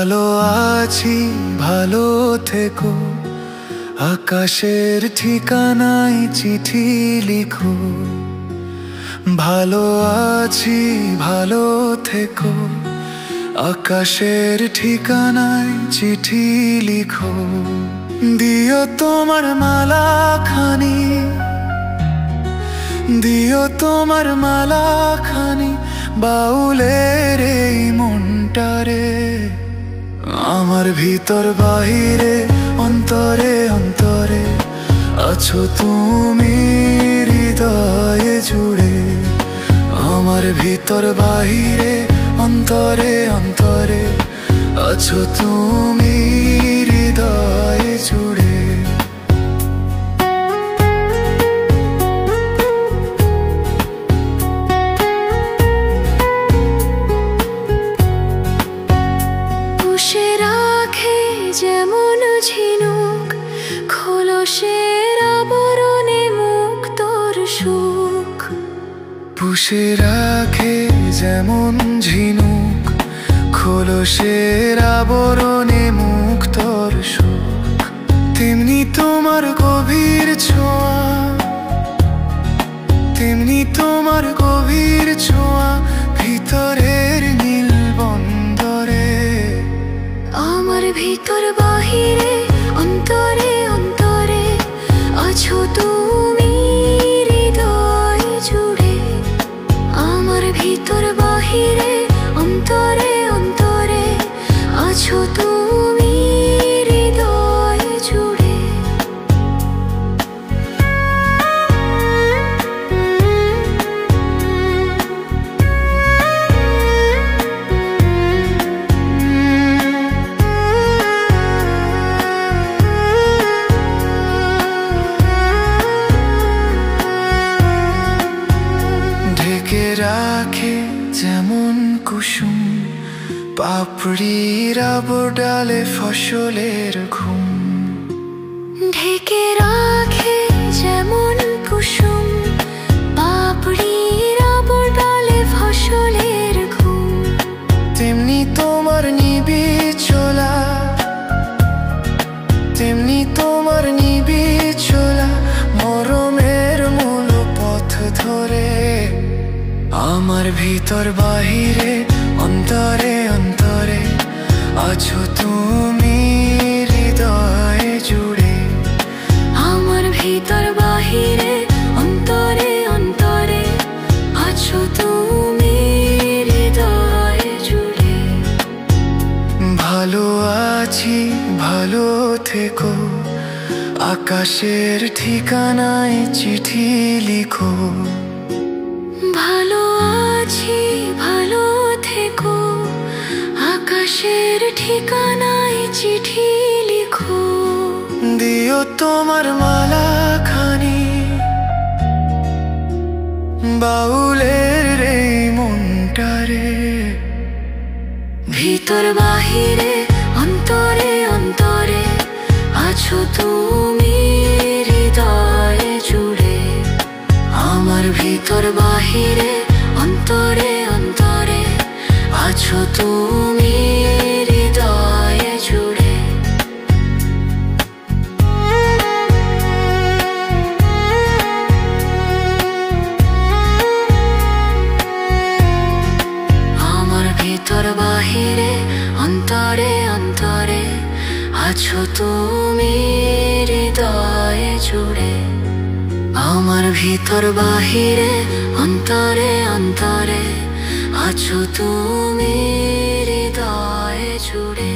ভালো আছি ভালো থেকো, আকাশের ঠিকানায় চিঠি লিখো। ভালো আছি ভালো থেকো, আকাশের ঠিকানায় চিঠি লিখো। দিও তোমার মালাখানি, দিও তোমার মালাখানি বাউলের এই মনটারে। আমার ভিতর বাহিরে অন্তরে অন্তরে আছো তুমি হৃদয়ে জুড়ে। আমার ভিতর বাহিরে অন্তরে অন্তরে আছো তুমি হৃদয়ে জুড়ে। পুষে রাখে যেমন ঝিনুক খোলসের আবরণে মুখ তোর সুখ। পুষে রাখে যেমন ঝিনুক খোলসের আবরণে মুখ তোর সুখ। তেমনি তোমার গভীর ছোঁয়া, তেমনি তোমার গভীর ছোঁয়া ভিতরের নীল বন্দরে। আমার ভিতর বাহিরে অন্তরে অন্তরে আছো তুমি হৃদয় জুড়ে। আমার ভিতর বাহিরে অন্তরে অন্তরে আছো তুমি হৃদয় জুড়ে। ঢেকে রাখে যেমন কুসুম পাপড়ির আবর ডালে ফসলের ঘুম। ঢেকে রাখে যেমন কুসুম পাপড়ির আবর ডালে ফসলের ঘুম। তেমনি তোমার নিবিড় চলা, তেমনি তোমার নিবিড় চলা মরমের মূল পথ ধরে। আমার ভিতর বাহিরে অন্তরে অন্তরে আছো তুমি হৃদয়ে জুড়ে। আমার ভিতর বাহিরে অন্তরে অন্তরে আছো তুমি হৃদয়ে জুড়ে। ভালো আছি ভালো থেকো, আকাশের ঠিকানায় চিঠি লিখো। ভালো আছি ভালো থেকো, আকাশের ঠিকানায় চিঠি লিখো। দিও তোমার মালাখানি বাউলের এই মনটারে। ভিতর বাহিরে অন্তরে অন্তরে আছো তুমি হৃদয়ে জুড়ে। আমার ভিতর বাহিরে অন্তরে অন্তরে আছো তুমি হৃদয়ে জুড়ে। আমার ভিতর বাহিরে অন্তরে অন্তরে আছো তুমি হৃদয়ে জুড়ে। আমার ভিতর বাহিরে অন্তরে অন্তরে আছো তুমি হৃদয়ে জুড়ে।